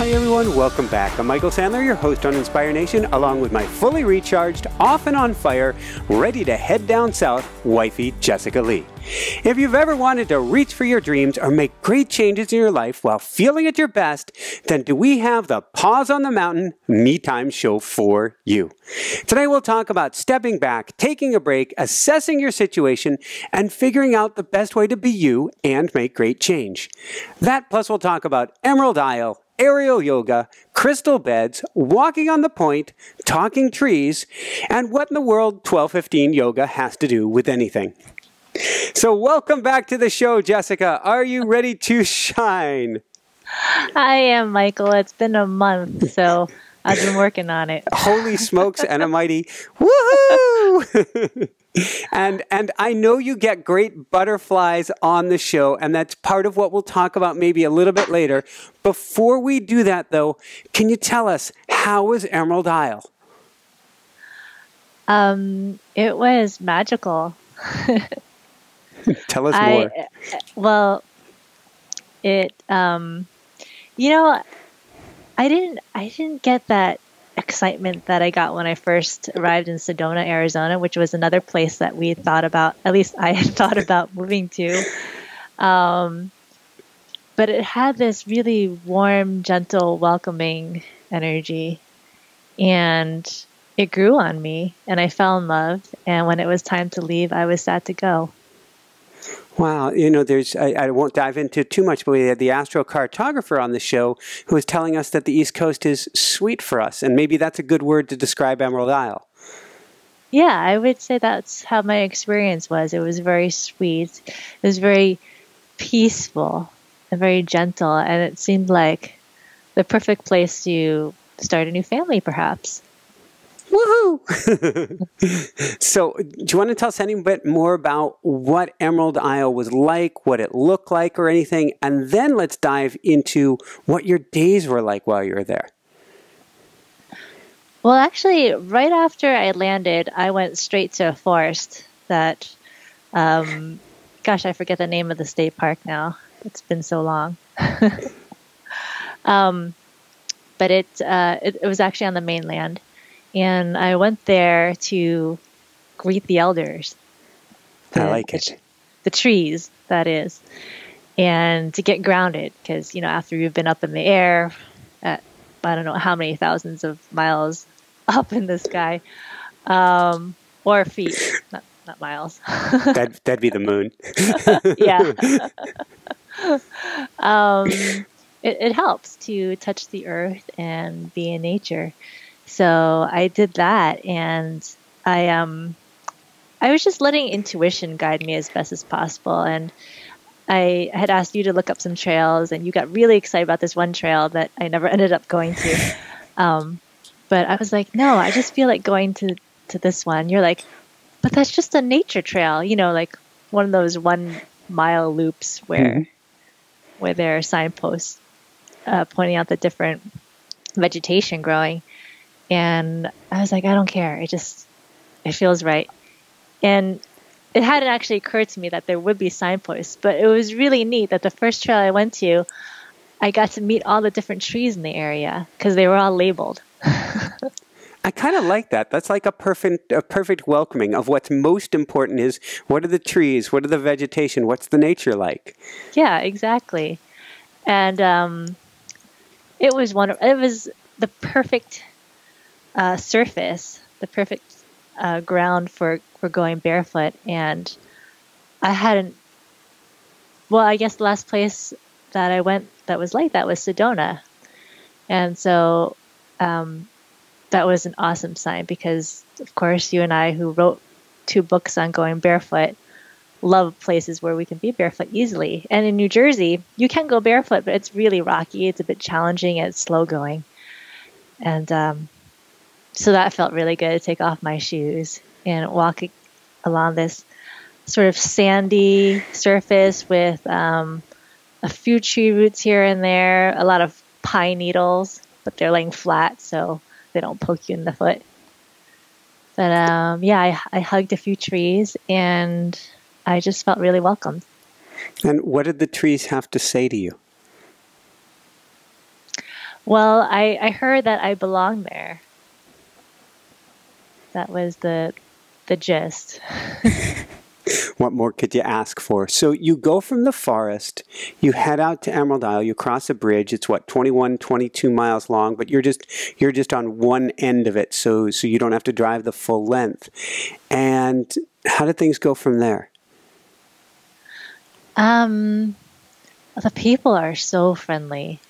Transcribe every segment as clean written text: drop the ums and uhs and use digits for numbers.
Hi everyone, welcome back. I'm Michael Sandler, your host on Inspire Nation, along with my fully recharged, off and on fire, ready to head down south, wifey Jessica Lee. If you've ever wanted to reach for your dreams or make great changes in your life while feeling at your best, then do we have the Pause on the Mountain Me Time show for you. Today we'll talk about stepping back, taking a break, assessing your situation, and figuring out the best way to be you and make great change. That plus we'll talk about Emerald Isle, aerial yoga, crystal beds, walking on the point, talking trees, and what in the world 1215 yoga has to do with anything. So welcome back to the show, Jessica. Are you ready to shine? I am, Michael. It's been a month, so I've been working on it. Holy smokes and a mighty woohoo! And I know you get great butterflies on the show, and that's part of what we'll talk about maybe a little bit later. Before we do that, though, can you tell us, how was Emerald Isle? It was magical. Tell us more. Well, it, I didn't get that excitement that I got when I first arrived in Sedona, Arizona, which was another place that we thought about, at least I had thought about moving to. But it had this really warm, gentle, welcoming energy. And it grew on me, and I fell in love. And when it was time to leave, I was sad to go. Wow, you know, I won't dive into too much, but we had the astrocartographer on the show who was telling us that the East Coast is sweet for us, and maybe that's a good word to describe Emerald Isle. Yeah, I would say that's how my experience was. It was very sweet. It was very peaceful and very gentle, and it seemed like the perfect place to start a new family, perhaps. Woohoo! So, do you want to tell us any bit more about what Emerald Isle was like, what it looked like or anything? And then let's dive into what your days were like while you were there. Well, actually, right after I landed, I went straight to a forest that, gosh, I forget the name of the state park now. It's been so long. But it was actually on the mainland. And I went there to greet the elders. I like it. The trees, that is. And to get grounded, because, after you've been up in the air at, I don't know how many thousands of miles up in the sky, or feet, not miles. That'd be the moon. Yeah. It helps to touch the earth and be in nature. So I did that, and I was just letting intuition guide me as best as possible. And I had asked you to look up some trails, and you got really excited about this one trail that I never ended up going to. But I was like, no, I just feel like going to this one. You're like, but that's just a nature trail, like one of those 1 mile loops where there are signposts pointing out the different vegetation growing. And I was like, I don't care. It feels right. And it hadn't actually occurred to me that there would be signposts, but it was really neat that the first trail I went to, I got to meet all the different trees in the area because they were all labeled. I kind of like that. That's like a perfect welcoming of what's most important is, what are the trees? What are the vegetation? What's the nature like? Yeah, exactly. And it was wonderful. It was the perfect surface, the perfect ground for going barefoot. And I guess the last place that I went that was like that was Sedona. And so that was an awesome sign because, of course, you and I, who wrote 2 books on going barefoot, love places where we can be barefoot easily. And in New Jersey, you can go barefoot, but it's really rocky. It's a bit challenging and it's slow going. And so that felt really good to take off my shoes and walk along this sort of sandy surface with a few tree roots here and there, a lot of pine needles, but they're laying flat so they don't poke you in the foot. But I hugged a few trees and I just felt really welcomed. And what did the trees have to say to you? Well, I heard that I belong there. That was the gist. What more could you ask for? So you go from the forest, you head out to Emerald Isle, you cross a bridge. It's what, 21, 22 miles long, but you're just on one end of it, so you don't have to drive the full length. And how did things go from there? The people are so friendly.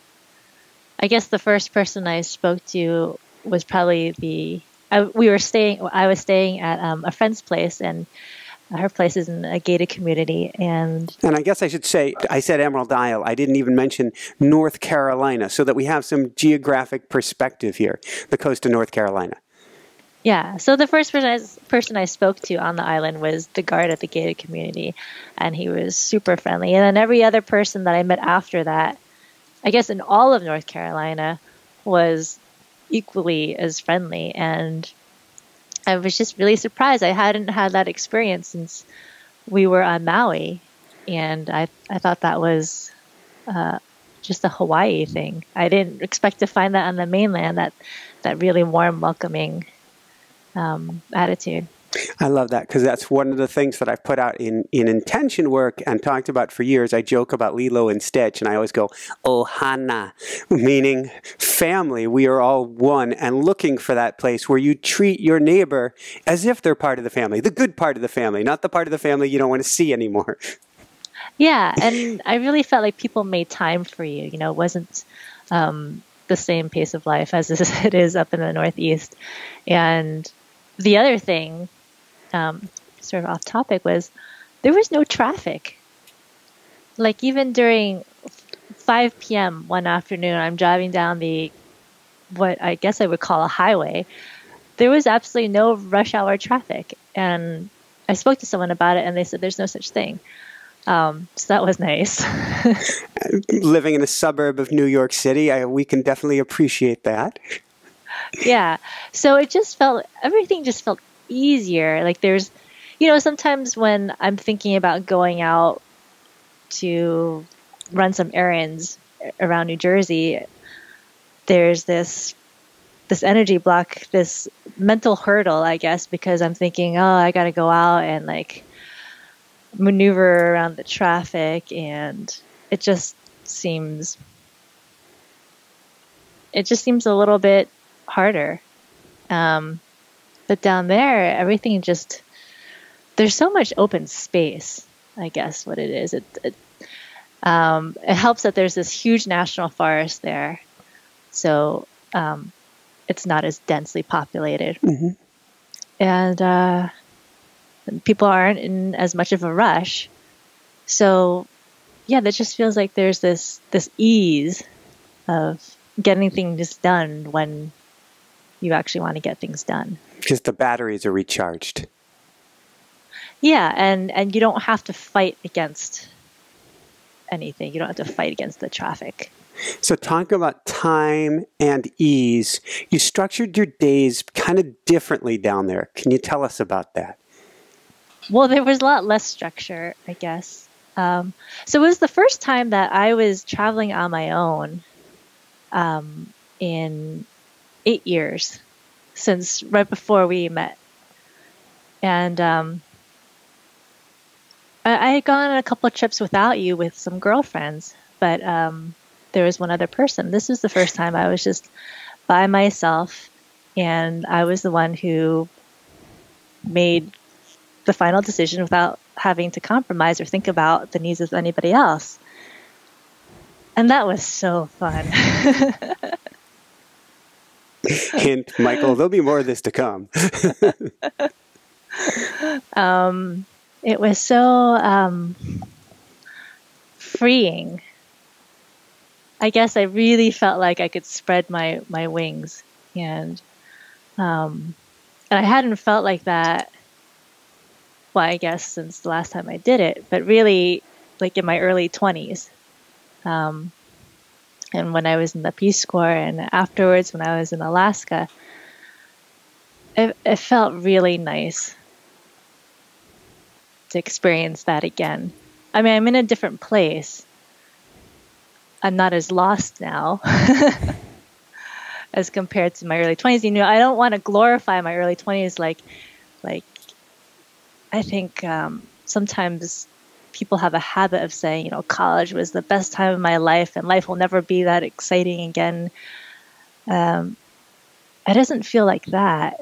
I guess the first person I spoke to was probably I was staying at a friend's place, and her place is in a gated community. And I guess I should say, I said Emerald Isle. I didn't even mention North Carolina, so that we have some geographic perspective here, the coast of North Carolina. yeah, so the first person I spoke to on the island was the guard at the gated community, and he was super friendly. And then every other person that I met after that, I guess in all of North Carolina, was equally as friendly. And I was just really surprised. I hadn't had that experience since we were on Maui, and I thought that was just a Hawaii thing. I didn't expect to find that on the mainland, that really warm, welcoming attitude. I love that, because that's one of the things that I've put out in intention work and talked about for years. I joke about Lilo and Stitch, and I always go, Ohana, meaning family. We are all one, and looking for that place where you treat your neighbor as if they're part of the family, the good part of the family, not the part of the family you don't want to see anymore. Yeah, and I really felt like people made time for you. You know, it wasn't the same pace of life as it is up in the Northeast. And the other thing, sort of off topic, was there was no traffic. Like even during 5 p.m. one afternoon, I'm driving down what I guess I would call a highway. There was absolutely no rush hour traffic. And I spoke to someone about it, and they said there's no such thing. So that was nice. Living in a suburb of New York City, we can definitely appreciate that. Yeah. So everything just felt easier. Like there's, sometimes when I'm thinking about going out to run some errands around New Jersey, there's this energy block, this mental hurdle, I guess, because I'm thinking, oh, I got to go out and like maneuver around the traffic, and it just seems a little bit harder. But down there, everything there's so much open space, I guess what it is. It helps that there's this huge national forest there. So it's not as densely populated. Mm-hmm. And people aren't in as much of a rush. So yeah, that just feels like there's this ease of getting things done when you actually want to get things done. Because the batteries are recharged. Yeah, and you don't have to fight against anything. You don't have to fight against the traffic. So talking about time and ease, you structured your days kind of differently down there. Can you tell us about that? Well, there was a lot less structure, I guess. So it was the first time that I was traveling on my own in 8 years, since right before we met. And I had gone on a couple of trips without you with some girlfriends, but there was one other person. This was the first time I was just by myself, and I was the one who made the final decision without having to compromise or think about the needs of anybody else. And that was so fun. Hint, Michael, there'll be more of this to come. It was so freeing. I guess I really felt like I could spread my wings, and I hadn't felt like that. Well, I guess since the last time I did it, but really, like in my early 20s, and when I was in the Peace Corps, and afterwards when I was in Alaska, it felt really nice to experience that again. I mean, I'm in a different place. I'm not as lost now. as compared to my early 20s. You know, I don't want to glorify my early 20s like I think sometimes people have a habit of saying, you know, college was the best time of my life and life will never be that exciting again. It doesn't feel like that.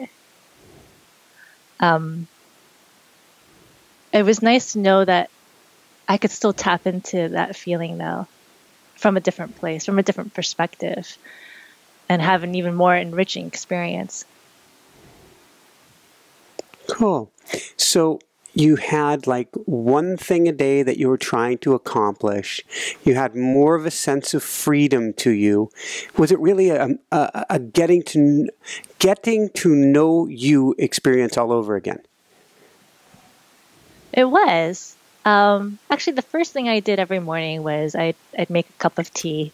It was nice to know that I could still tap into that feeling though, from a different place, from a different perspective, and have an even more enriching experience. Cool. So you had like one thing a day that you were trying to accomplish. You had more of a sense of freedom to you. Was it really a getting to know you experience all over again? It was. Actually, the first thing I did every morning was I'd make a cup of tea,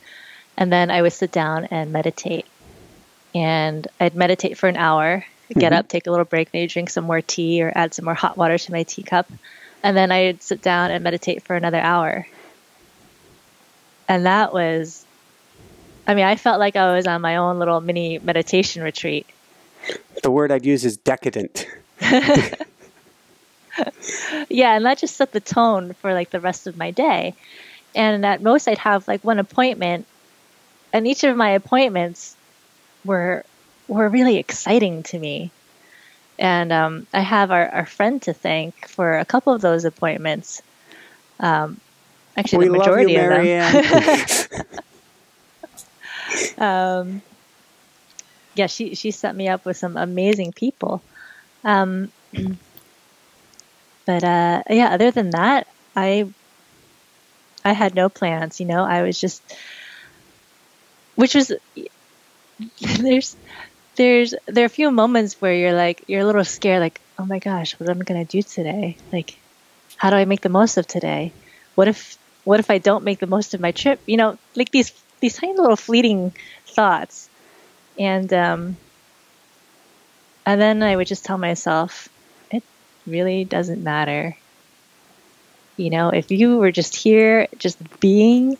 and then I would sit down and meditate. And I'd meditate for an hour, get up, take a little break, maybe drink some more tea or add some more hot water to my teacup. And then I'd sit down and meditate for another hour. And that was, I mean, I felt like I was on my own little mini meditation retreat. The word I'd use is decadent. Yeah, and that just set the tone for like the rest of my day. And at most I'd have like one appointment, and each of my appointments were really exciting to me. And I have our friend to thank for a couple of those appointments. Actually, the majority of them. Yeah, she set me up with some amazing people. But yeah, other than that, I had no plans. You know, I was just, which was there are a few moments where you're a little scared, like, oh my gosh, what am I gonna do today? Like, how do I make the most of today? What if I don't make the most of my trip? You know, like these tiny little fleeting thoughts, and then I would just tell myself, really doesn't matter. You know, if you were just here, just being,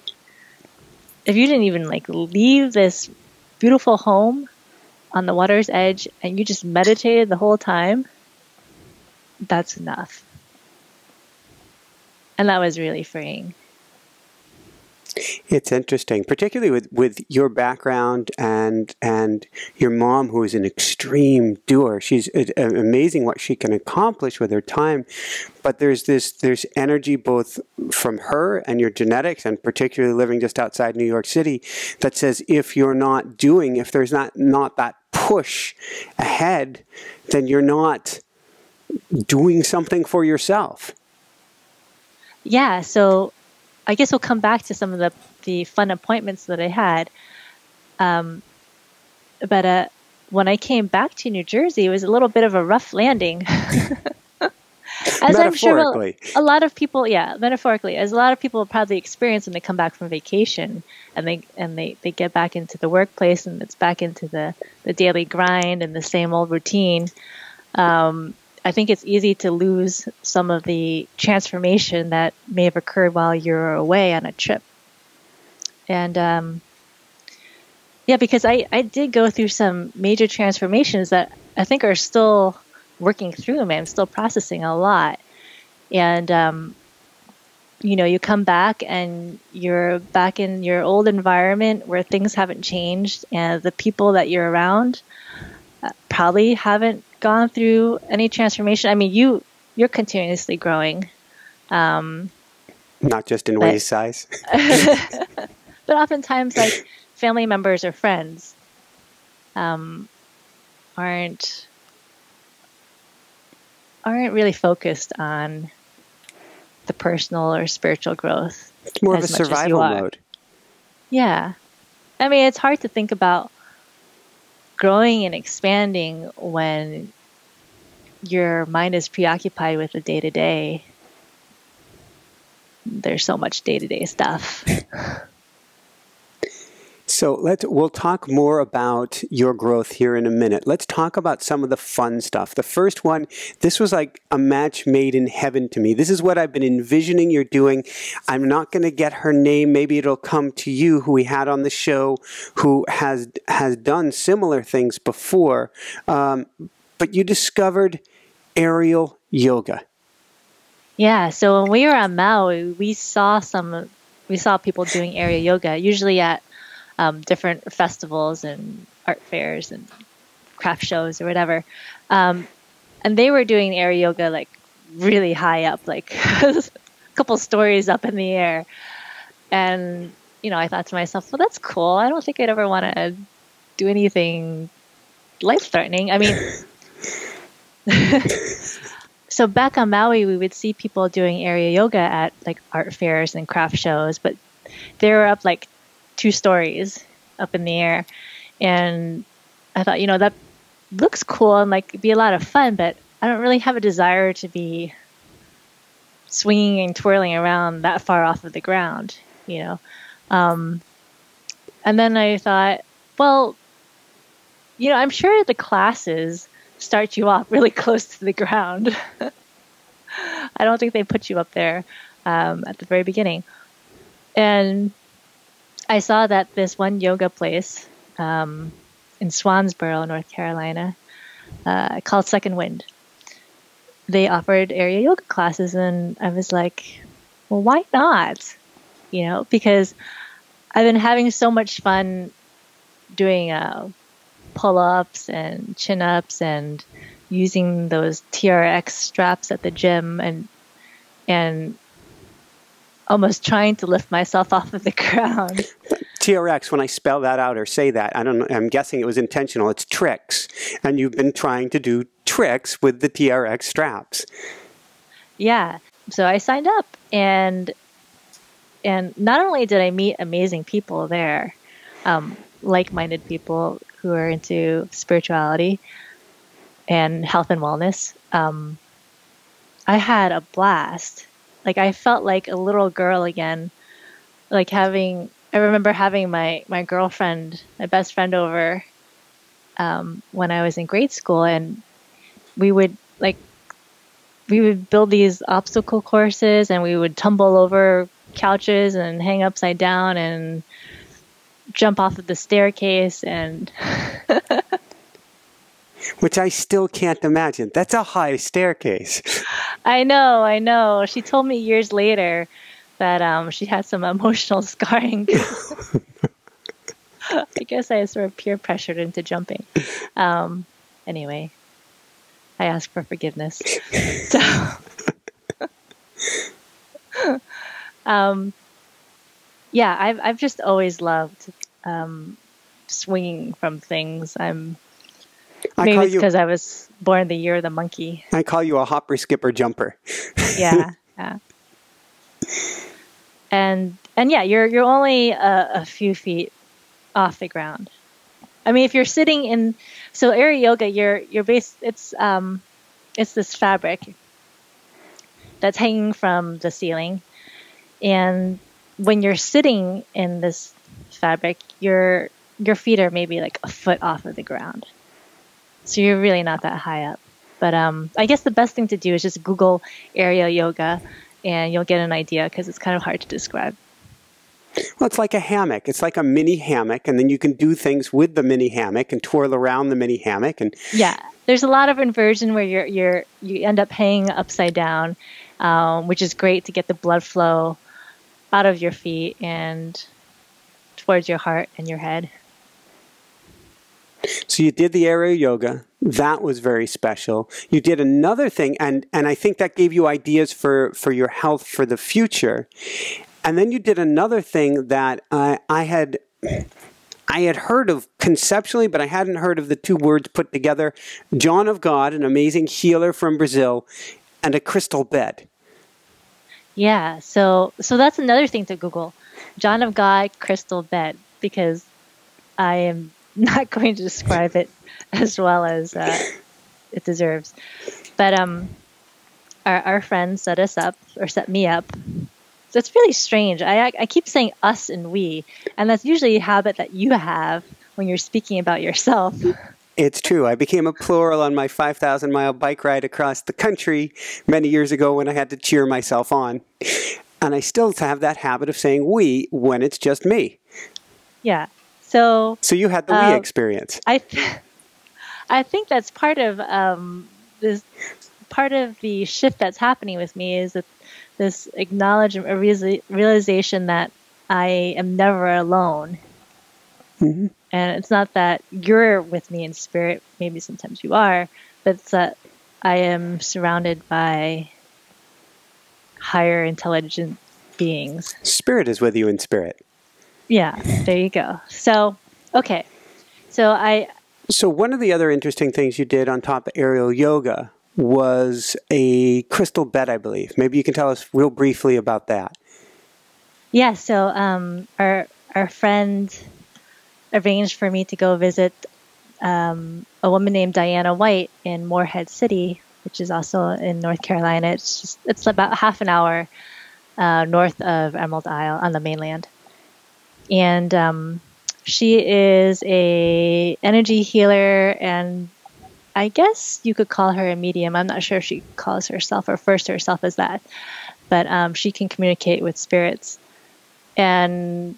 if you didn't even like leave this beautiful home on the water's edge and you just meditated the whole time, that's enough. And that was really freeing. It's interesting, particularly with your background and your mom, who is an extreme doer. She's amazing what she can accomplish with her time. But there's energy both from her and your genetics, and particularly living just outside New York City, that says if you're not doing, if there's not that push ahead, then you're not doing something for yourself. Yeah, so I guess we'll come back to some of the fun appointments that I had. But when I came back to New Jersey, it was a little bit of a rough landing. As I'm sure a lot of people, yeah, metaphorically, as a lot of people probably experience when they come back from vacation and they get back into the workplace and it's back into the daily grind and the same old routine. I think it's easy to lose some of the transformation that may have occurred while you're away on a trip. And yeah, because I did go through some major transformations that I think are still working through me. I'm still processing a lot. And, you know, you come back and you're back in your old environment where things haven't changed and the people that you're around probably haven't gone through any transformation. I mean, you're continuously growing. Not just in waist size. But oftentimes, like, family members or friends aren't really focused on the personal or spiritual growth. It's more of a survival mode. Yeah. I mean, it's hard to think about growing and expanding when your mind is preoccupied with the day-to-day. There's so much day-to-day stuff. So we'll talk more about your growth here in a minute. Let's talk about some of the fun stuff. The first one, this was like a match made in heaven to me. This is what I've been envisioning you're doing. I'm not going to get her name. Maybe it'll come to you, who we had on the show, who has done similar things before. But you discovered aerial yoga. Yeah, so when we were on Maui, we saw people doing area yoga, usually at different festivals and art fairs and craft shows or whatever. And they were doing area yoga like really high up, like a couple stories up in the air. And, I thought to myself, well, that's cool. I don't think I'd ever want to do anything life-threatening. I mean, so back on Maui, we would see people doing area yoga at like art fairs and craft shows, but they were up like 2 stories up in the air. And I thought, that looks cool and like it'd be a lot of fun, but I don't really have a desire to be swinging and twirling around that far off of the ground, And then I thought, well, I'm sure the classes start you off really close to the ground. I don't think they put you up there at the very beginning. And I saw that this one yoga place in Swansboro, North Carolina, called Second Wind, they offered area yoga classes, and I was like, well, why not? Because I've been having so much fun doing pull-ups and chin-ups and using those TRX straps at the gym and almost trying to lift myself off of the ground. TRX, when I spell that out or say that, I don't know, I'm guessing it was intentional. It's tricks. And you've been trying to do tricks with the TRX straps. Yeah. So I signed up, and not only did I meet amazing people there, like-minded people who are into spirituality and health and wellness, I had a blast. Like, I felt like a little girl again. Like I remember having my girlfriend, my best friend over when I was in grade school, and we would build these obstacle courses, and we would tumble over couches and hang upside down and jump off of the staircase and which I still can't imagine. That's a high staircase. I know. She told me years later that she had some emotional scarring. I guess I sort of peer pressured into jumping. Anyway, I asked for forgiveness. So, yeah, I've just always loved swinging from things. Maybe it's because I was born the year of the monkey. I call you a hopper, skipper, jumper. Yeah. And yeah, you're only a few feet off the ground. I mean, if you're sitting in, so area yoga, your base, it's this fabric that's hanging from the ceiling, and when you're sitting in this fabric, your feet are maybe like a foot off of the ground. So you're really not that high up. But I guess the best thing to do is just Google area yoga, and you'll get an idea, because it's kind of hard to describe. Well, it's like a hammock. It's like a mini hammock, and then you can do things with the mini hammock and twirl around the mini hammock. And yeah, there's a lot of inversion where you end up hanging upside down, which is great to get the blood flow out of your feet and towards your heart and your head. So you did the aerial yoga. That was very special. You did another thing, and I think that gave you ideas for your health for the future. And then you did another thing that I had heard of conceptually, but I hadn't heard of the two words put together. John of God, an amazing healer from Brazil, and a crystal bed. Yeah, so that's another thing to Google. John of God, crystal bed, because I am not going to describe it as well as it deserves. But our friend set me up So it's really strange. I keep saying us and we, and that's usually a habit that you have when you're speaking about yourself. It's true. I became a plural on my 5,000-mile bike ride across the country many years ago when I had to cheer myself on. And I still have that habit of saying we when it's just me. Yeah. So you had the we experience. I think that's part of this. Part of the shift that's happening with me is that this acknowledgement, a realization that I am never alone. Mm-hmm. And it's not that you're with me in spirit, maybe sometimes you are, but it's that I am surrounded by higher intelligent beings. Spirit is with you in spirit. Yeah, there you go. So, okay. So one of the other interesting things you did on top of aerial yoga was a crystal bed, I believe. Maybe you can tell us real briefly about that. Yeah, so our friend arranged for me to go visit a woman named Diana White in Morehead City, which is also in North Carolina. It's about half an hour north of Emerald Isle on the mainland. And she is a energy healer, and I guess you could call her a medium. I'm not sure if she calls herself or refers to herself as that, but she can communicate with spirits. And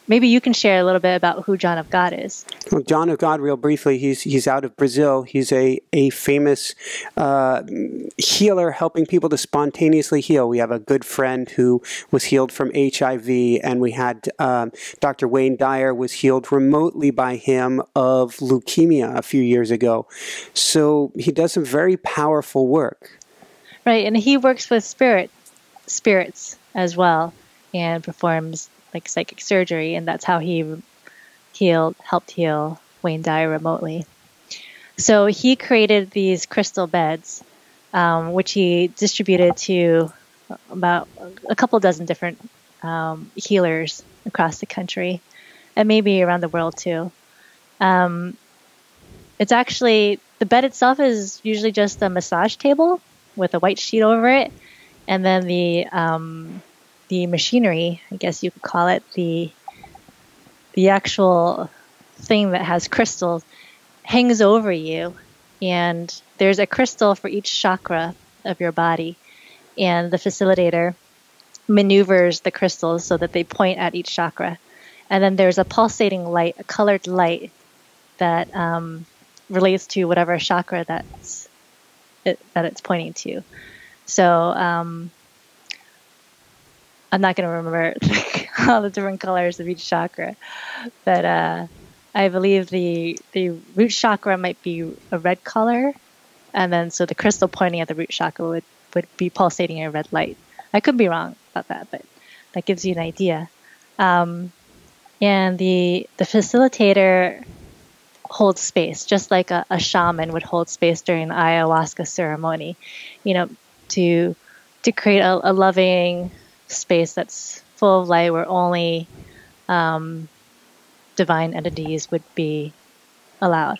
maybe you can share a little bit about who John of God is. Well, John of God, real briefly, he's out of Brazil. He's a famous healer helping people to spontaneously heal. We have a good friend who was healed from HIV, and we had Dr. Wayne Dyer was healed remotely by him of leukemia a few years ago. So he does some very powerful work. Right, and he works with spirits as well, and performs like psychic surgery, and that's how he helped heal Wayne Dyer remotely. So he created these crystal beds, which he distributed to about a couple dozen different healers across the country, and maybe around the world too. It's actually, the bed itself is usually just a massage table with a white sheet over it, and then the machinery, I guess you could call it, the actual thing that has crystals hangs over you, and there's a crystal for each chakra of your body, and the facilitator maneuvers the crystals so that they point at each chakra, and then there's a pulsating light, a colored light that relates to whatever chakra that it's pointing to. So I'm not going to remember all the different colors of each chakra, but I believe the root chakra might be a red color, and then so the crystal pointing at the root chakra would be pulsating a red light. I could be wrong about that, but that gives you an idea. And the facilitator holds space, just like a shaman would hold space during the ayahuasca ceremony, to create a loving space that's full of light where only divine entities would be allowed.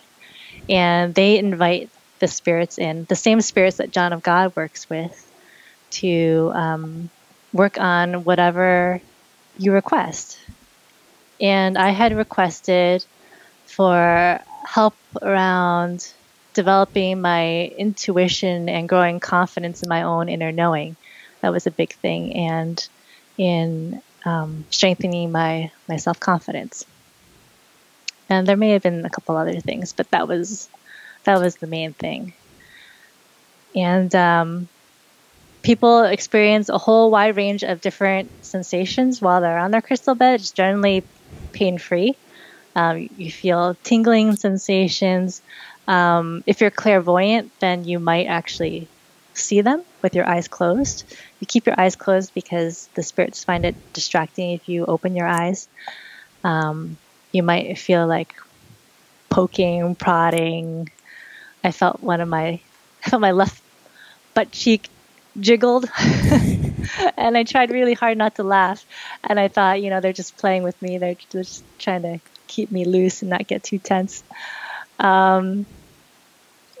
And they invite the spirits in, the same spirits that John of God works with, to work on whatever you request. And I had requested for help around developing my intuition and growing confidence in my own inner knowing. That was a big thing, and in strengthening my self-confidence. And there may have been a couple other things, but that was the main thing. And people experience a whole wide range of different sensations while they're on their crystal bed. It's generally pain-free. You feel tingling sensations. If you're clairvoyant, then you might actually see them with your eyes closed. You keep your eyes closed because the spirits find it distracting if you open your eyes. You might feel like poking, prodding. I felt my left butt cheek jiggled and I tried really hard not to laugh, and I thought, they're just playing with me. They're just trying to keep me loose and not get too tense.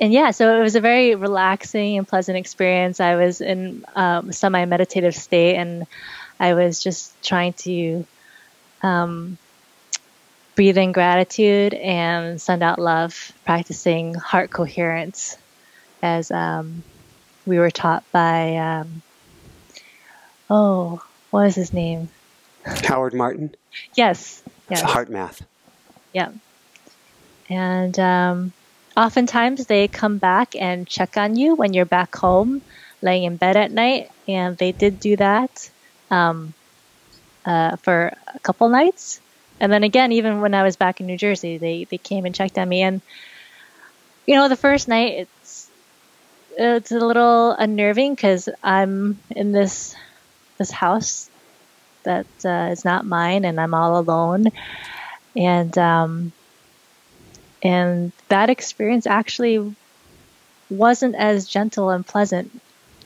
And yeah, so it was a very relaxing and pleasant experience. I was in a semi-meditative state, and I was just trying to breathe in gratitude and send out love, practicing heart coherence as we were taught by, what was his name? Howard Martin? Yes. It's heart math. Yeah. And oftentimes they come back and check on you when you're back home, laying in bed at night. And they did do that for a couple nights. And then again, even when I was back in New Jersey, they came and checked on me. And, the first night, it's a little unnerving because I'm in this house that is not mine, and I'm all alone. And that experience actually wasn't as gentle and pleasant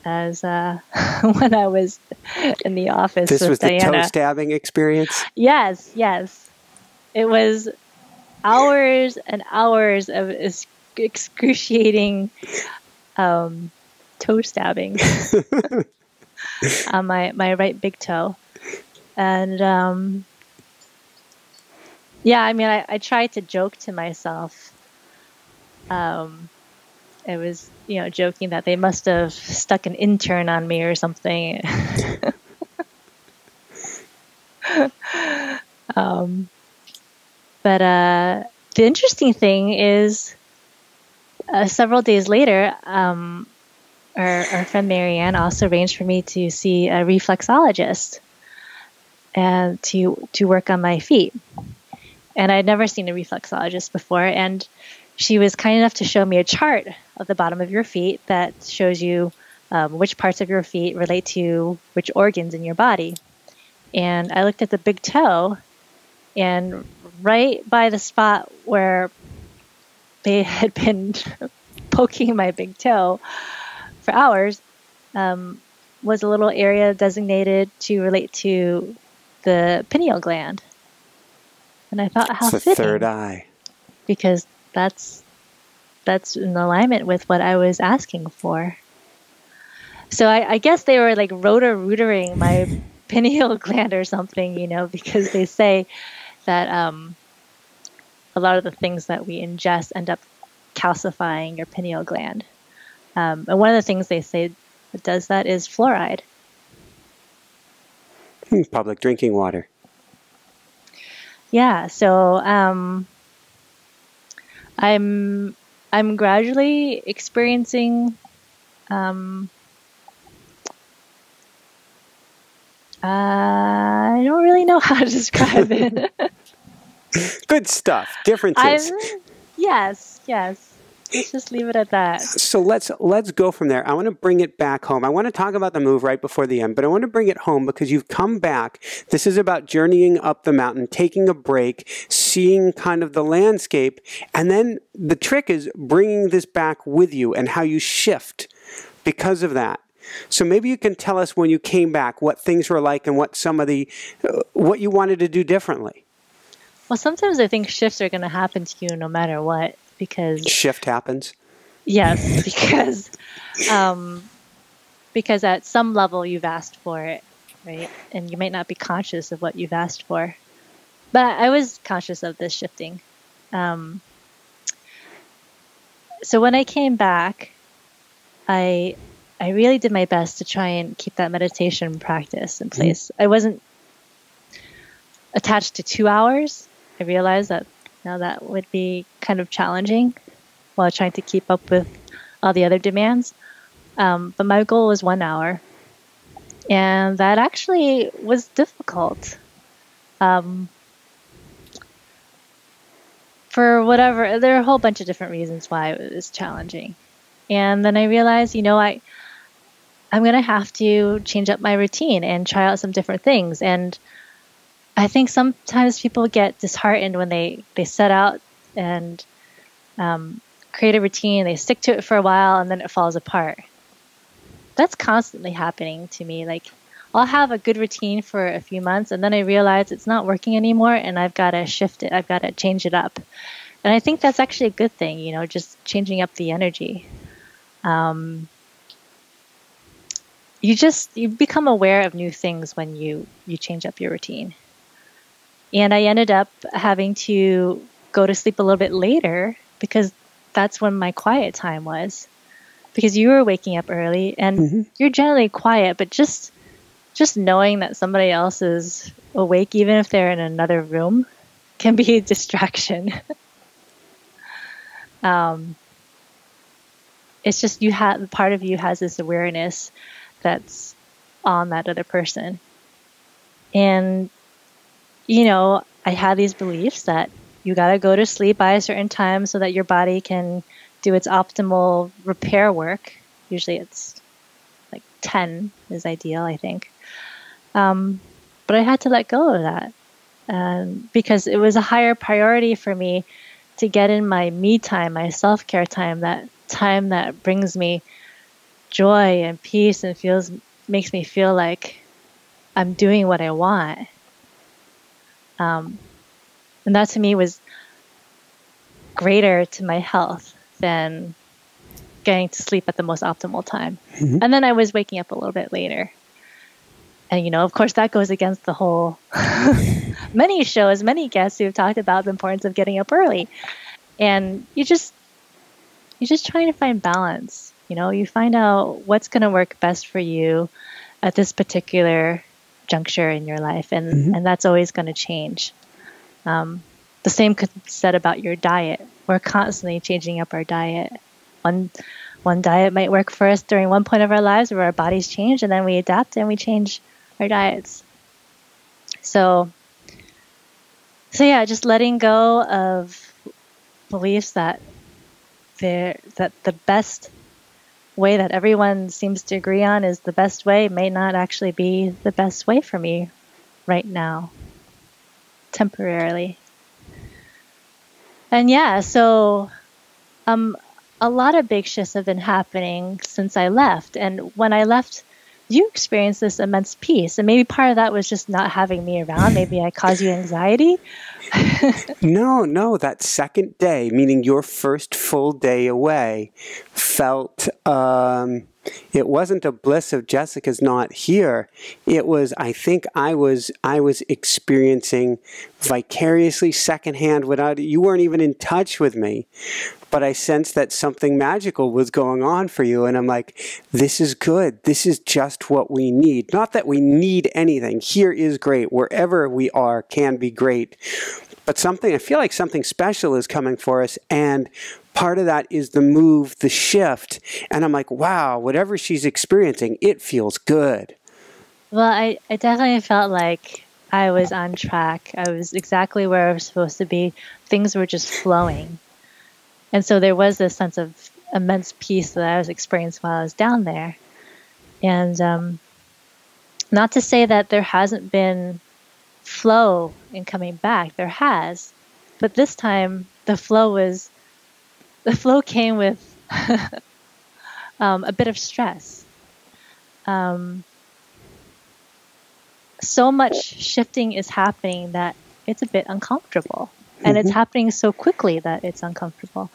as when I was in the office This with was the Diana. toe stabbing experience? Yes. It was hours and hours of excruciating toe stabbing on my right big toe. And I tried to joke to myself. I was, joking that they must have stuck an intern on me or something. But the interesting thing is, several days later, our friend Marianne also arranged for me to see a reflexologist and to work on my feet. And I'd never seen a reflexologist before, and she was kind enough to show me a chart of the bottom of your feet that shows you which parts of your feet relate to which organs in your body. And I looked at the big toe, and right by the spot where they had been poking my big toe for hours was a little area designated to relate to the pineal gland. And I thought, how it's fitting. the third eye. Because that's in alignment with what I was asking for. So I guess they were like rotor-rootering my pineal gland or something, because they say that a lot of the things that we ingest end up calcifying your pineal gland. And one of the things they say that does that is fluoride. Public drinking water. Yeah, so I'm gradually experiencing I don't really know how to describe it. Good stuff. Differences. Yes. Let's just leave it at that. So let's go from there. I want to bring it back home. I want to talk about the move right before the end, but I want to bring it home because you've come back. This is about journeying up the mountain, taking a break, seeing kind of the landscape, and then the trick is bringing this back with you and how you shift because of that. So maybe you can tell us when you came back what things were like and what some of what you wanted to do differently. Well, sometimes I think shifts are going to happen to you no matter what. Because shift happens? Yes, because at some level you've asked for it, right? And you might not be conscious of what you've asked for. But I was conscious of this shifting. So when I came back, I really did my best to try and keep that meditation practice in place. I wasn't attached to 2 hours. I realized that now that would be kind of challenging while trying to keep up with all the other demands. But my goal was 1 hour. And that actually was difficult. For whatever, there are a whole bunch of different reasons why it was challenging. And then I realized, I'm going to have to change up my routine and try out some different things. And I think sometimes people get disheartened when they set out and create a routine, they stick to it for a while, and then it falls apart. That's constantly happening to me. Like, I'll have a good routine for a few months, and then I realize it's not working anymore, and I've got to shift it. I've got to change it up. And I think that's actually a good thing, just changing up the energy. you become aware of new things when you change up your routine. And I ended up having to go to sleep a little bit later because that's when my quiet time was. Because you were waking up early and you're generally quiet, but just knowing that somebody else is awake, even if they're in another room, can be a distraction. It's just part of you has this awareness that's on that other person. And, I had these beliefs that you got to go to sleep by a certain time so that your body can do its optimal repair work. Usually it's like 10 is ideal, I think. But I had to let go of that because it was a higher priority for me to get in my me time, my self-care time, that time that brings me joy and peace and makes me feel like I'm doing what I want. And that to me was greater to my health than getting to sleep at the most optimal time. And then I was waking up a little bit later. And, of course, that goes against the whole many guests who have talked about the importance of getting up early. And you're just trying to find balance. You find out what's going to work best for you at this particular juncture in your life. And that's always going to change. The same could be said about your diet. We're constantly changing up our diet. One diet might work for us during one point of our lives where our bodies change, and then we adapt and we change our diets. So yeah, just letting go of beliefs that the best way that everyone seems to agree on is the best way may not actually be the best way for me right now, temporarily. And yeah, so a lot of big shifts have been happening since I left. And when I left, you experienced this immense peace. And maybe part of that was just not having me around. Maybe I caused you anxiety. No, that second day, meaning your first full day away, felt, it wasn't a bliss of Jessica's not here. It was, I think I was experiencing vicariously secondhand you weren't even in touch with me. But I sensed that something magical was going on for you. And I'm like, this is good. This is just what we need. Not that we need anything. Here is great. Wherever we are can be great. But I feel like something special is coming for us. And part of that is the move, the shift. And I'm like, wow, whatever she's experiencing, it feels good. Well, I definitely felt like I was on track. I was exactly where I was supposed to be. Things were just flowing. And so there was this sense of immense peace that I was experiencing while I was down there. And not to say that there hasn't been flow in coming back. There has. But this time, the flow came with a bit of stress. So much shifting is happening that it's a bit uncomfortable. And it's happening so quickly that it's uncomfortable.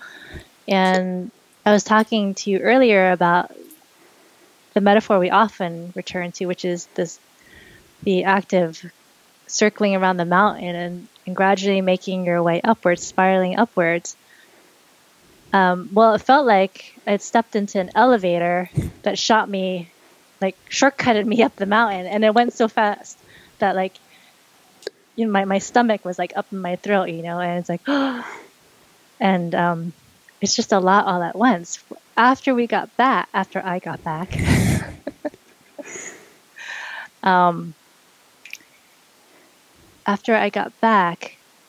And I was talking to you earlier about the metaphor we often return to, which is the act of circling around the mountain and gradually making your way upwards, spiraling upwards. Well, it felt like I'd stepped into an elevator that shot me, like shortcutted me up the mountain. And it went so fast that my stomach was like up in my throat, and it's like, and it's just a lot all at once. After I got back,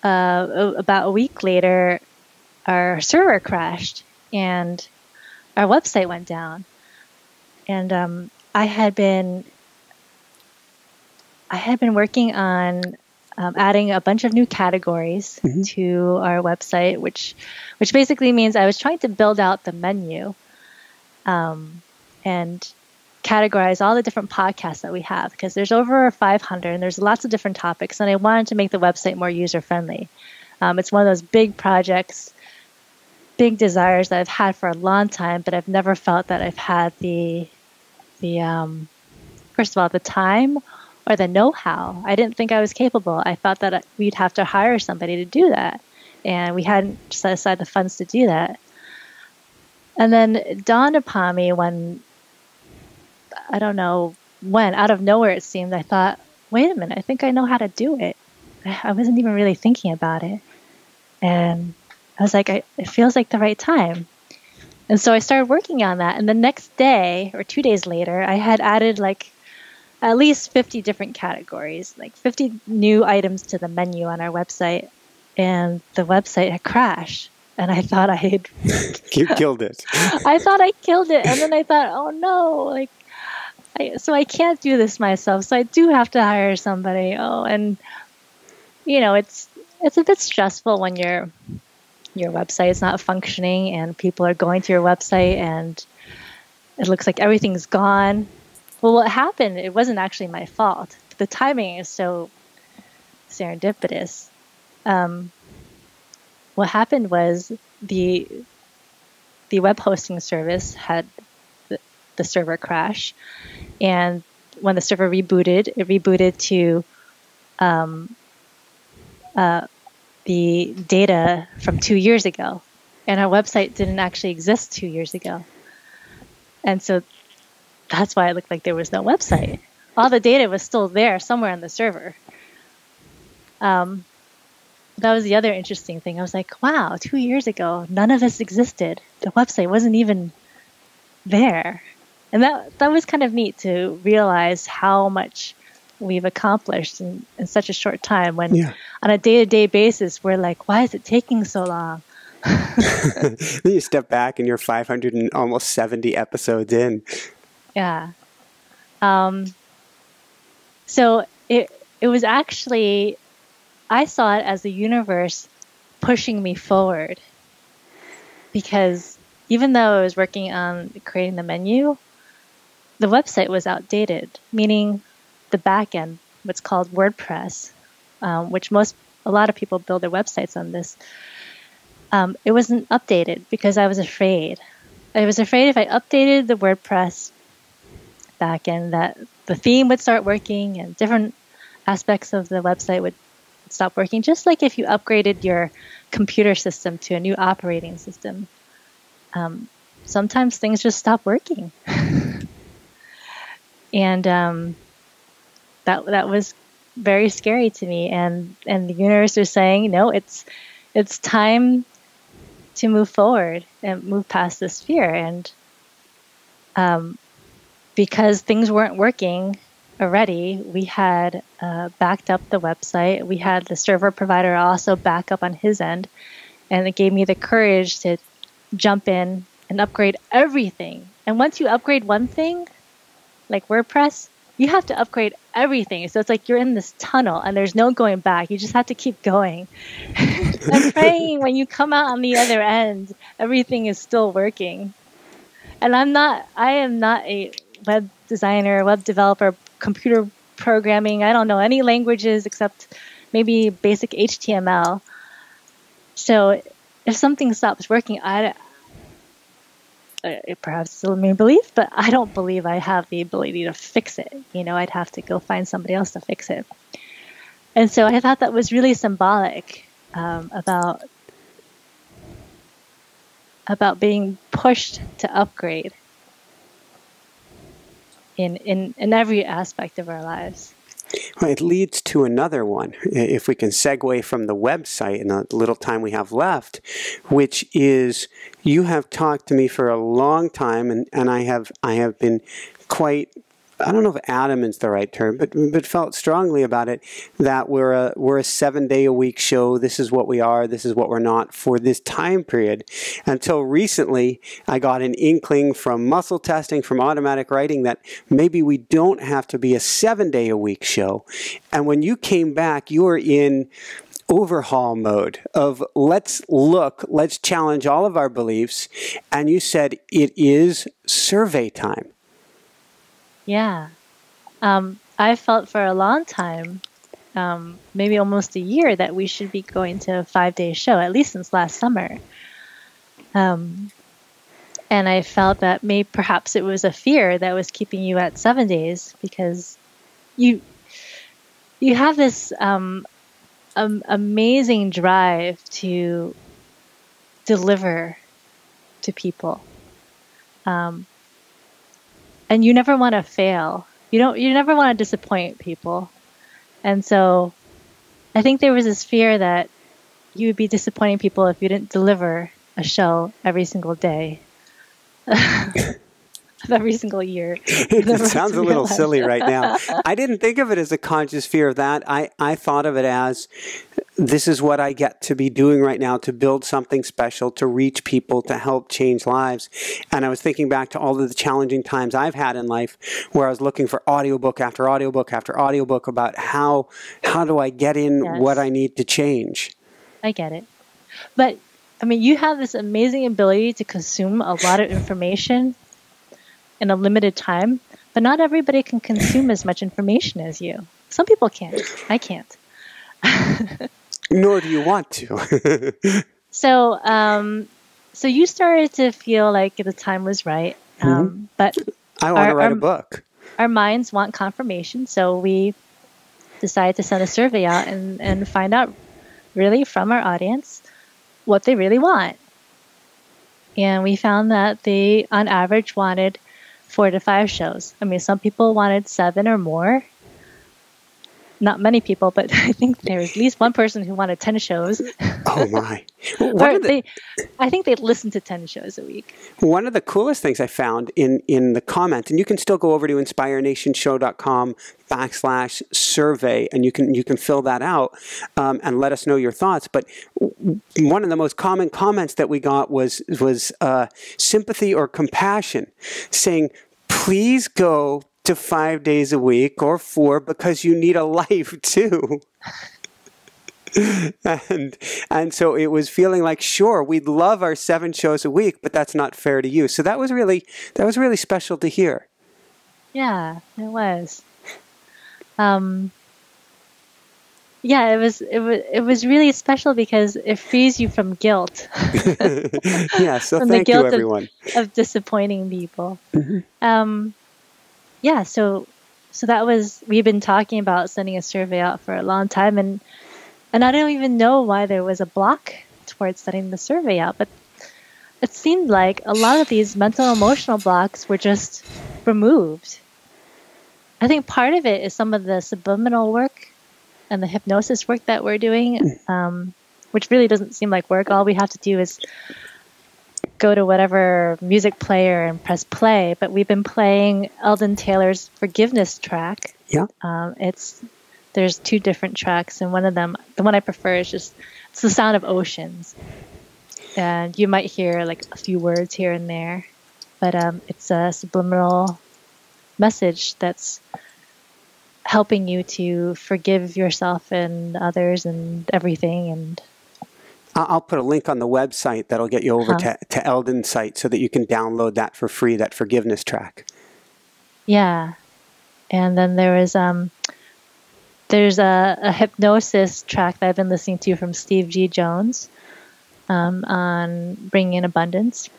about a week later, our server crashed and our website went down. And I had been working on adding a bunch of new categories to our website, which basically means I was trying to build out the menu and categorize all the different podcasts that we have, because there's over 500 and there's lots of different topics, and I wanted to make the website more user-friendly. It's one of those big projects, big desires that I've had for a long time, but I've never felt that I've had the first of all, the time or the know-how. I didn't think I was capable. I thought that we'd have to hire somebody to do that, and we hadn't set aside the funds to do that. And then it dawned upon me when, I don't know when, out of nowhere it seemed, I thought, wait a minute, I think I know how to do it. I wasn't even really thinking about it. And I was like, it feels like the right time. And so I started working on that. And the next day, or 2 days later, I had added like at least 50 different categories, like 50 new items to the menu on our website. And the website had crashed. And I thought I had... You killed it. I thought I killed it. And then I thought, oh no, so I can't do this myself. So I do have to hire somebody. Oh, and it's a bit stressful when your website is not functioning and people are going to your website and it looks like everything's gone. Well, what happened, it wasn't actually my fault. The timing is so serendipitous. What happened was the web hosting service had the server crash, and when the server rebooted, it rebooted to the data from 2 years ago, and our website didn't actually exist 2 years ago. And so that's why it looked like there was no website. All the data was still there somewhere on the server. That was the other interesting thing. I was like, wow, 2 years ago, none of this existed. The website wasn't even there. And that was kind of neat to realize how much we've accomplished in such a short time when on a day-to-day basis, we're like, why is it taking so long? Then you step back and you're 500 and almost 70 episodes in. Yeah. So it was actually, I saw it as the universe pushing me forward, because even though I was working on creating the menu, the website was outdated, meaning the back end, what's called WordPress, which a lot of people build their websites on this. It wasn't updated because I was afraid. I was afraid if I updated the WordPress backend that the theme would start working and different aspects of the website would stop working. Just like if you upgraded your computer system to a new operating system, sometimes things just stop working. And that was very scary to me. And the universe was saying, no, it's time to move forward and move past this fear. And because things weren't working already, we had backed up the website. We had the server provider also back up on his end. And it gave me the courage to jump in and upgrade everything. And once you upgrade one thing, like WordPress, you have to upgrade everything. So it's like you're in this tunnel and there's no going back. You just have to keep going. I'm praying when you come out on the other end, everything is still working. And I am not a web designer, web developer, computer programming. I don't know any languages except maybe basic HTML. So if something stops working, perhaps it's a limiting belief, but I don't believe I have the ability to fix it. I'd have to go find somebody else to fix it. And so I thought that was really symbolic about being pushed to upgrade in every aspect of our lives. Well, it leads to another one, if we can segue from the website in the little time we have left, which is, you have talked to me for a long time, and I have been quite, I don't know if adamant's the right term, but felt strongly about it, that we're a 7-day-a-week show. This is what we are. This is what we're not for this time period. Until recently, I got an inkling from muscle testing, from automatic writing, that maybe we don't have to be a 7-day-a-week show. And when you came back, you were in overhaul mode of let's challenge all of our beliefs. And you said it is survey time. Yeah. I felt for a long time, maybe almost a year, that we should be going to a 5-day show, at least since last summer. And I felt that maybe perhaps it was a fear that was keeping you at 7 days, because you have this amazing drive to deliver to people, and you never want to fail. You never want to disappoint people, and so I think there was this fear that you would be disappointing people if you didn't deliver a show every single day. Of every single year. It sounds a little silly right now. I didn't think of it as a conscious fear of that. I thought of it as, this is what I get to be doing right now, to build something special, to reach people, to help change lives. And I was thinking back to all of the challenging times I've had in life, where I was looking for audiobook after audiobook after audiobook about how do I get in what I need to change. I get it. But I mean, you have this amazing ability to consume a lot of information in a limited time, but not everybody can consume as much information as you. Some people can't. I can't. Nor do you want to. So you started to feel like the time was right, but I want to write a book. Our minds want confirmation, so we decided to send a survey out and find out really from our audience what they really want. And we found that they, on average, wanted 4 to 5 shows. I mean, some people wanted 7 or more. Not many people, but I think there was at least one person who wanted 10 shows. Oh, my. I think they listened to 10 shows a week. One of the coolest things I found in the comments, and you can still go over to inspirenationshow.com/survey, and you can fill that out and let us know your thoughts. But one of the most common comments that we got was sympathy or compassion, saying, please go to 5 days a week or 4 because you need a life too. And so it was feeling like, sure, we'd love our 7 shows a week, but that's not fair to you. So that was really special to hear. Yeah, it was. Yeah, it was really special because it frees you from guilt. Yeah, so from thank the guilt you, everyone. of disappointing people. Mm-hmm. Yeah, so that was, we've been talking about sending a survey out for a long time, and I don't even know why there was a block towards sending the survey out, but it seemed like a lot of these mental emotional blocks were just removed. I think part of it is some of the subliminal work and the hypnosis work that we're doing, which really doesn't seem like work. All we have to do is go to whatever music player and press play. But we've been playing Eldon Taylor's Forgiveness track. Yeah. There's 2 different tracks, and one of them, the one I prefer, is it's the sound of oceans. And you might hear like a few words here and there, but it's a subliminal message that's helping you to forgive yourself and others and everything. And I'll put a link on the website that'll get you over to Eldon's site so that you can download that for free, that forgiveness track. Yeah. And then there's a hypnosis track that I've been listening to from Steve G. Jones on bringing in abundance.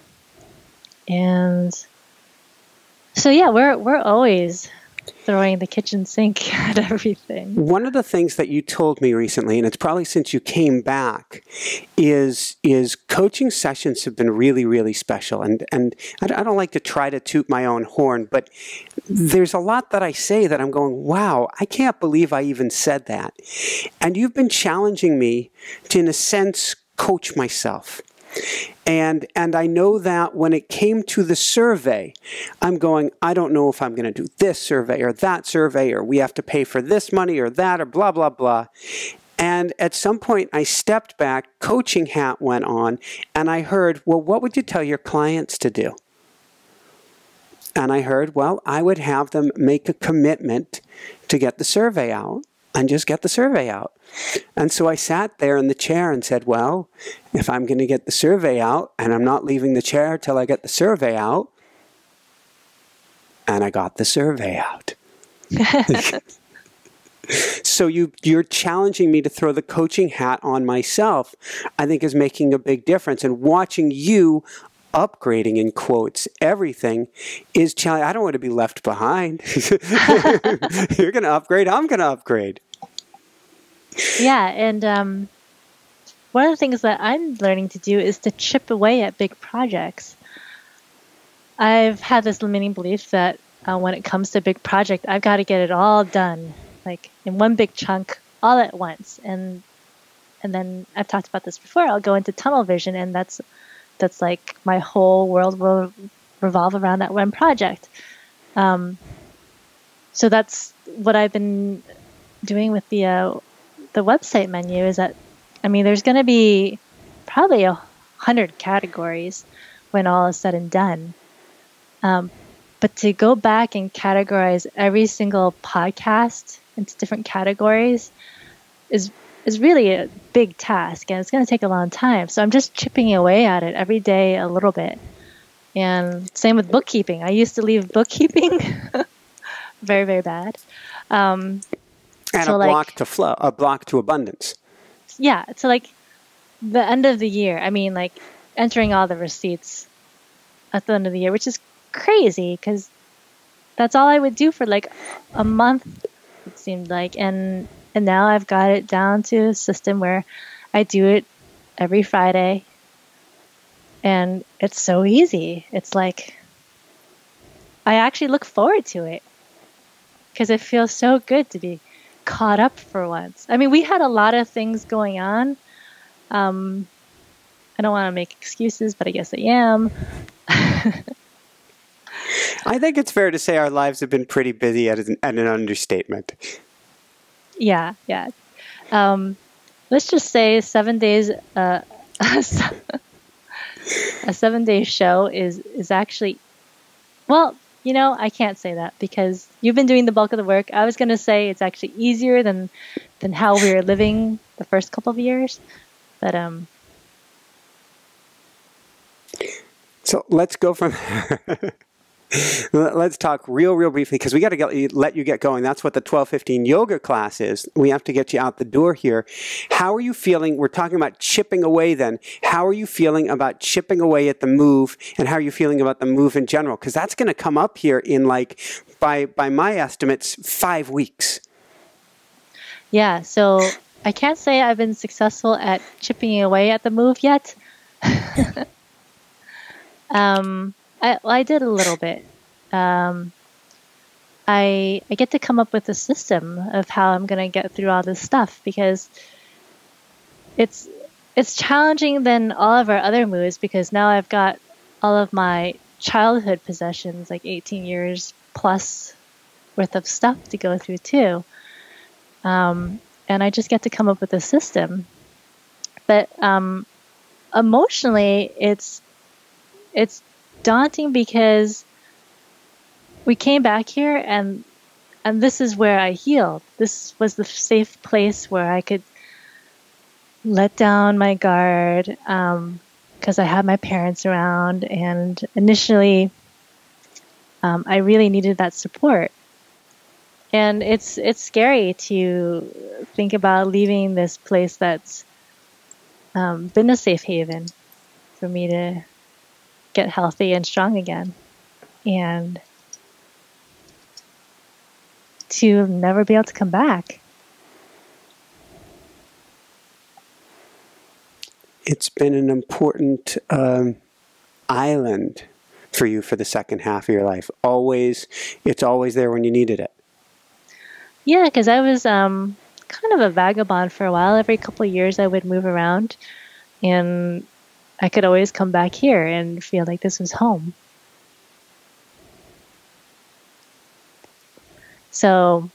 And so, yeah, we're always throwing the kitchen sink at everything. One of the things that you told me recently, and it's probably since you came back, is coaching sessions have been really, really special. And I don't like to try to toot my own horn, but there's a lot that I say that I'm going, wow, I can't believe I even said that. And you've been challenging me to, in a sense, coach myself. And I know that when it came to the survey, I'm going, I don't know if I'm going to do this survey or that survey, or we have to pay for this money or that, or blah, blah, blah. And at some point I stepped back, coaching hat went on, and I heard, well, what would you tell your clients to do? And I heard, well, I would have them make a commitment to get the survey out and just get the survey out. And so I sat there in the chair and said, well, if I'm going to get the survey out, and I'm not leaving the chair till I get the survey out, and I got the survey out. So you're challenging me to throw the coaching hat on myself, I think is making a big difference. And watching you upgrading, in quotes, everything is challenging. I don't want to be left behind. You're going to upgrade, I'm going to upgrade. Yeah, and one of the things that I'm learning to do is to chip away at big projects. I've had this limiting belief that when it comes to a big project, I've got to get it all done, like in one big chunk, all at once. And then I've talked about this before. I'll go into tunnel vision, and that's like my whole world will revolve around that one project. So that's what I've been doing with the website menu. Is that, I mean, there's going to be probably 100 categories when all is said and done. But to go back and categorize every single podcast into different categories is really a big task, and it's going to take a long time. So I'm just chipping away at it every day a little bit. And same with bookkeeping. I used to leave bookkeeping very, very bad. And so a block to flow, a block to abundance. Yeah. So like the end of the year, I mean, like entering all the receipts at the end of the year, which is crazy because that's all I would do for like a month, it seemed like. And now I've got it down to a system where I do it every Friday. And it's so easy. It's like, I actually look forward to it because it feels so good to be caught up for once. I mean, we had a lot of things going on. I don't want to make excuses, but I guess I am. I think it's fair to say our lives have been pretty busy at an understatement. Yeah. Let's just say 7 days, a 7-day show is actually, well, you know, I can't say that because you've been doing the bulk of the work. I was going to say it's actually easier than how we were living the first couple of years. But so let's go from there. Let's talk real briefly because we got to let you get going. That's what the 12:15 yoga class is. We have to get you out the door here. How are you feeling? We're talking about chipping away then. How are you feeling about chipping away at the move, and how are you feeling about the move in general? Because that's going to come up here in like, by my estimates, 5 weeks. Yeah, so I can't say I've been successful at chipping away at the move yet. I did a little bit. I get to come up with a system of how I'm going to get through all this stuff because it's challenging than all of our other moves because now I've got all of my childhood possessions, like 18 years plus worth of stuff to go through too. And I just get to come up with a system. But emotionally, it's daunting because we came back here and this is where I healed. This was the safe place where I could let down my guard because I had my parents around, and initially I really needed that support. And it's scary to think about leaving this place that's been a safe haven for me to get healthy and strong again, and to never be able to come back. It's been an important island for you for the second half of your life. It's always there when you needed it. Yeah, because I was kind of a vagabond for a while. Every couple of years I would move around, and I could always come back here and feel like this was home. So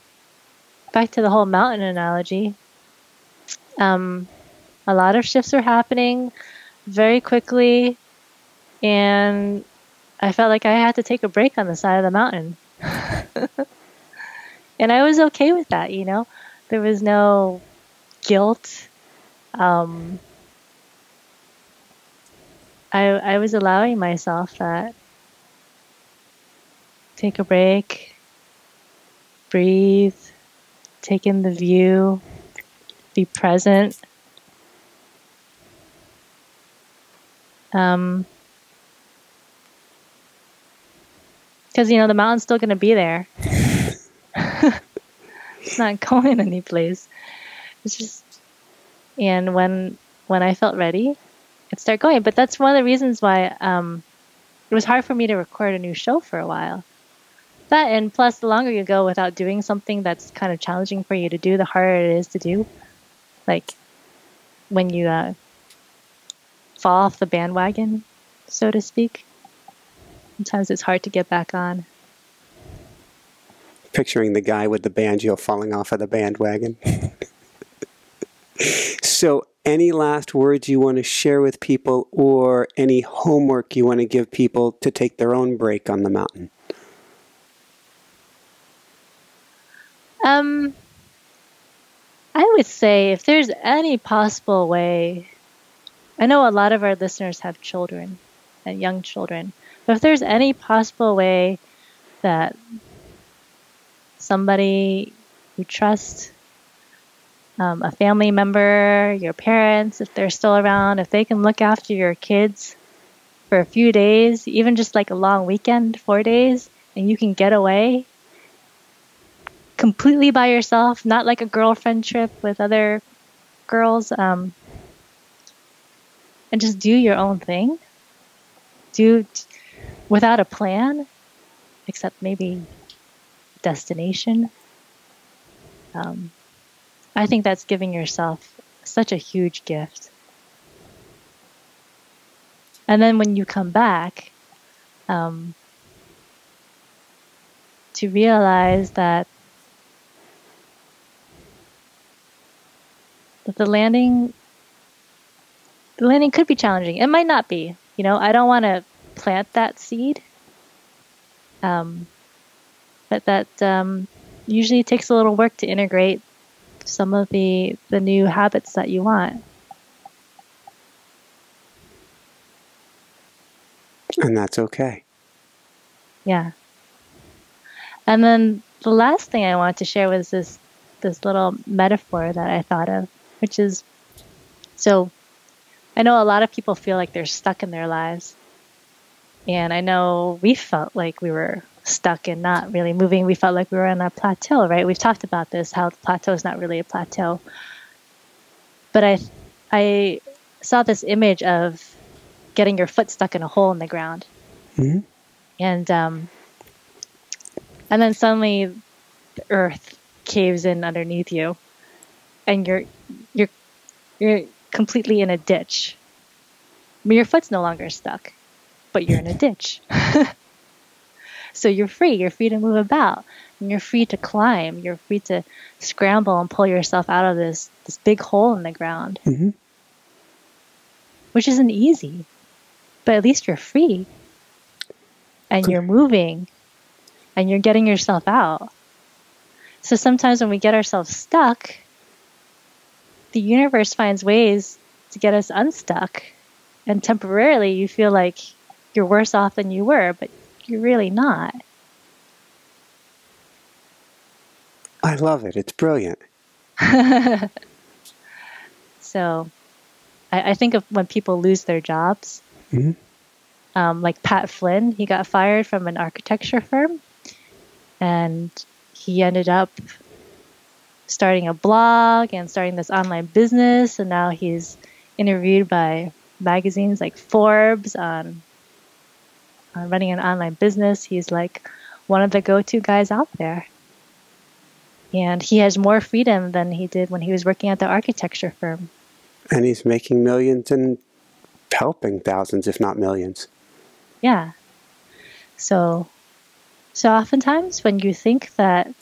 back to the whole mountain analogy. A lot of shifts were happening very quickly, and I felt like I had to take a break on the side of the mountain. And I was okay with that, you know? There was no guilt. I was allowing myself that. Take a break, breathe, take in the view, be present. because the mountain's still going to be there. It's not going anyplace. It's just, and when I felt ready, I'd start going. But that's one of the reasons why it was hard for me to record a new show for a while. That, and plus, the longer you go without doing something that's kind of challenging for you to do, the harder it is to do. Like when you fall off the bandwagon, so to speak. Sometimes it's hard to get back on. Picturing the guy with the banjo falling off of the bandwagon. So, any last words you want to share with people, or any homework you want to give people to take their own break on the mountain? I would say if there's any possible way, I know a lot of our listeners have children and young children, but if there's any possible way that somebody you trust, a family member, your parents, if they're still around, if they can look after your kids for a few days, even just like a long weekend, 4 days, and you can get away completely by yourself, not like a girlfriend trip with other girls, and just do your own thing. Do without a plan, except maybe destination. I think that's giving yourself such a huge gift. And then when you come back, to realize that the landing could be challenging. It might not be. I don't want to plant that seed. But that usually takes a little work to integrate some of the new habits that you want. And that's okay. Yeah. And then the last thing I wanted to share was this little metaphor that I thought of, which is, so I know a lot of people feel like they're stuck in their lives. And I know we felt like we were stuck and not really moving. We felt like we were on a plateau, right? We've talked about this, how the plateau is not really a plateau. But I saw this image of getting your foot stuck in a hole in the ground. Mm-hmm. And then suddenly the earth caves in underneath you, and you're completely in a ditch. I mean, your foot's no longer stuck, but you're in a ditch. So you're free to move about, and you're free to climb, you're free to scramble and pull yourself out of this big hole in the ground. Mm-hmm. Which isn't easy, but at least you're free, and you're moving, and you're getting yourself out. So sometimes when we get ourselves stuck, the universe finds ways to get us unstuck, and temporarily you feel like you're worse off than you were, but you're really not. I love it. It's brilliant. So I think of when people lose their jobs, mm-hmm. Like Pat Flynn, he got fired from an architecture firm, and he ended up starting a blog and starting this online business, and now he's interviewed by magazines like Forbes on running an online business. He's like one of the go-to guys out there. And he has more freedom than he did when he was working at the architecture firm. And he's making millions and helping thousands, if not millions. Yeah. So oftentimes when you think that,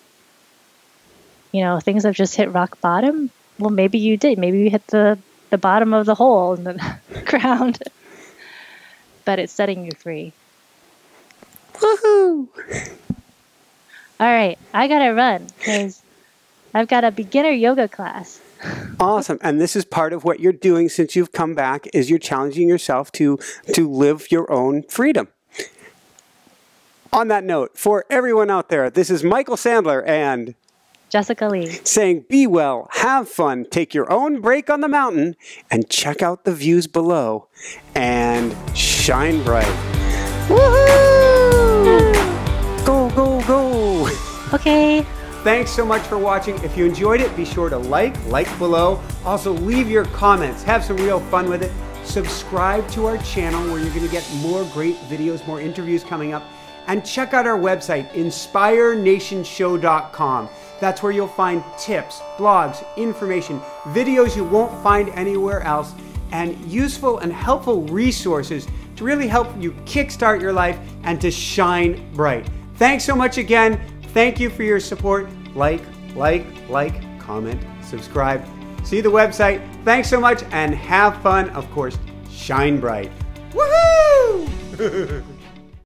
things have just hit rock bottom, well, maybe you did. Maybe you hit the bottom of the hole in the ground. But it's setting you free. Woohoo! All right, I gotta run because I've got a beginner yoga class. Awesome. And this is part of what you're doing since you've come back, is you're challenging yourself to live your own freedom. On that note, for everyone out there, this is Michael Sandler and Jessica Lee saying, be well, have fun, take your own break on the mountain, and check out the views below, and shine bright. Woohoo! Okay. Thanks so much for watching. If you enjoyed it, be sure to like below. Also, leave your comments. Have some real fun with it. Subscribe to our channel where you're going to get more great videos, more interviews coming up. And check out our website, inspirernationshow.com. That's where you'll find tips, blogs, information, videos you won't find anywhere else, and useful and helpful resources to really help you kickstart your life and to shine bright. Thanks so much again. Thank you for your support. Like, comment, subscribe. See the website. Thanks so much and have fun. Of course, shine bright. Woohoo!